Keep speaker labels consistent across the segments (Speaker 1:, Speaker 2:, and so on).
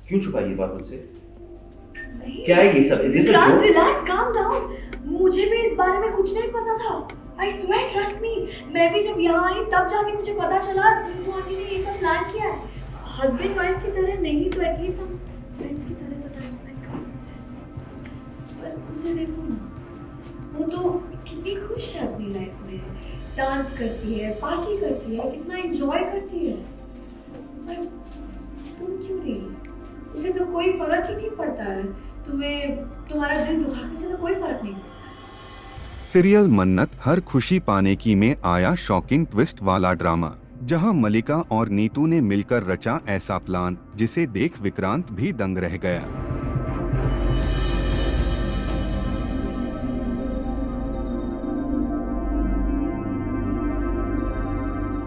Speaker 1: क्यों छुपाई ये बात मुझसे?
Speaker 2: नहीं,
Speaker 1: क्या है ये सब? Is this a
Speaker 2: Vikrant,
Speaker 1: joke?
Speaker 2: Relax, calm down. मुझे भी इस बारे में कुछ नहीं पता था। I swear, trust me. मैं भी जब यहाँ आई तब जाके मुझे पता चला रिंकू आंटी ने ये सब प्लान किया है। हस्बैंड वाइफ की तरह नहीं तो एटलीस्ट हम फ्रेंड्स की तरह तो टाइम स्पेंड कर सकते हैं। पर उसे देखो ना, वो तो कितनी खुश है अपनी लाइफ में। डांस करती है, पार्टी करती है, कितना एंजॉय करती है। पर तुम क्यों नहीं? उसे तो कोई फर्क ही नहीं पड़ता है। तुम्हें तुम्हारा दिल दुखाने से तो कोई फर्क नहीं पड़ता।
Speaker 3: सीरियल मन्नत हर खुशी पाने की में आया शॉकिंग ट्विस्ट वाला ड्रामा, जहां मलिका और नीतू ने मिलकर रचा ऐसा प्लान जिसे देख विक्रांत भी दंग रह गया।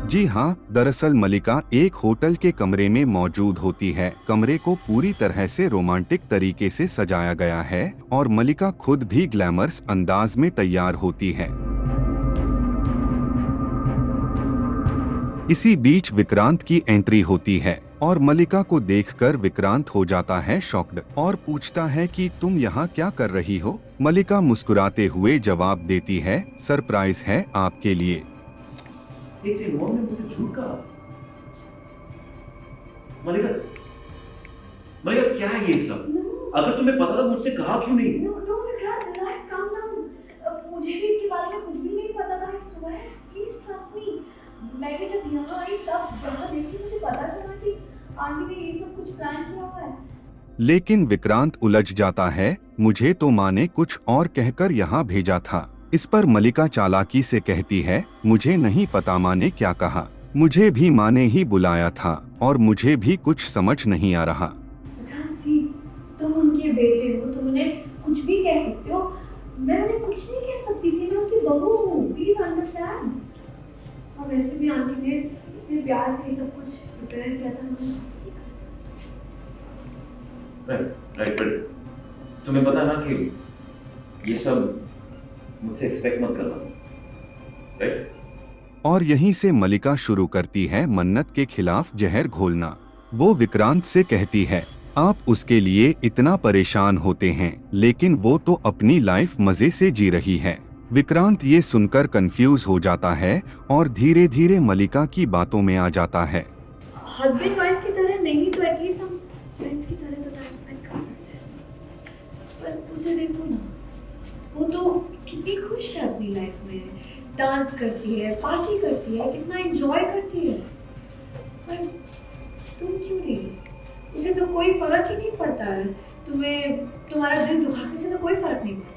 Speaker 3: जी हाँ, दरअसल मलिका एक होटल के कमरे में मौजूद होती है। कमरे को पूरी तरह से रोमांटिक तरीके से सजाया गया है और मलिका खुद भी ग्लैमरस अंदाज में तैयार होती है। इसी बीच विक्रांत की एंट्री होती है और मलिका को देखकर विक्रांत हो जाता है शॉक्ड और पूछता है कि तुम यहाँ क्या कर रही हो। मलिका मुस्कुराते हुए जवाब देती है, सरप्राइज है आपके लिए।
Speaker 1: एक सेकंड, मॉम ने मुझे झूठ कहा। मलिका, मलिका क्या है ये सब? अगर तुम्हें पता था मुझसे कहा क्यों नहीं?
Speaker 2: No no Vikrant, relax, calm down. मुझे भी इसके बारे में कुछ भी नहीं पता था। I swear, please trust me. मैं भी जब यहाँ आई तब यहाँ देखी मुझे पता चला कि आंटी ने ये सब कुछ प्लान किया हुआ है।
Speaker 3: लेकिन विक्रांत उलझ जाता है, मुझे तो माँ ने कुछ और कहकर यहाँ भेजा था। इस पर मलिका चालाकी से कहती है, मुझे नहीं पता माँ ने क्या कहा, मुझे भी माँ ने ही बुलाया था और मुझे भी कुछ समझ नहीं आ रहा।
Speaker 2: विक्रांत सी, तुम उनके बेटे हो, तुम उन्हें कुछ भी कह सकते हो। मैं उन्हें कुछ नहीं कह सकती थी, मैं उनकी बहू हूँ, प्लीज अंडरस्टैंड। और वैसे भी आंटी ने इतने प्यार से ये सब कुछ प्रिपेयर किया था, मुझे नहीं कर सकती।
Speaker 1: राइट राइट, बट तुम्हें पता ना कि ये सब मुझसे एक्सपेक्ट मत करना, राइट?
Speaker 3: और यहीं से मलिका शुरू करती है मन्नत के खिलाफ जहर घोलना। वो विक्रांत से कहती है, आप उसके लिए इतना परेशान होते हैं, लेकिन वो तो अपनी लाइफ मजे से जी रही है। विक्रांत ये सुनकर कंफ्यूज हो जाता है और धीरे धीरे मलिका की बातों में आ जाता है।
Speaker 2: हस्बैंड वाइफ की तरह नहीं तो एटलीस्ट हम फ्रेंड्स की तरह तो टाइम स्पेंड कर सकते हैं। पर उसे देखो ना, वो तो कितनी खुश है अपनी लाइफ में। डांस करती है, पार्टी करती है, कितना एंजॉय करती है। पर तुम क्यों नहीं? उसे तो कोई फर्क ही नहीं पड़ता है। तुम्हें तुम्हारा दिल दुखाने से तो कोई फर्क नहीं पड़ता।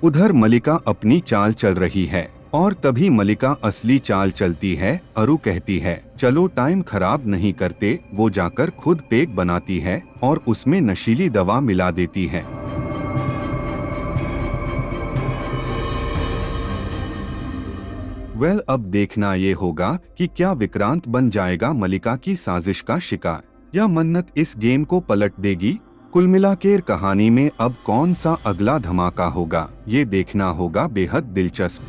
Speaker 3: उधर मलिका अपनी चाल चल रही है और तभी मलिका असली चाल चलती है। अरु कहती है, चलो टाइम खराब नहीं करते। वो जाकर खुद पेक बनाती है और उसमें नशीली दवा मिला देती है। अब देखना ये होगा कि क्या विक्रांत बन जाएगा मलिका की साजिश का शिकार या मन्नत इस गेम को पलट देगी। कुल मिलाकर कहानी में अब कौन सा अगला धमाका होगा, ये देखना होगा बेहद दिलचस्प।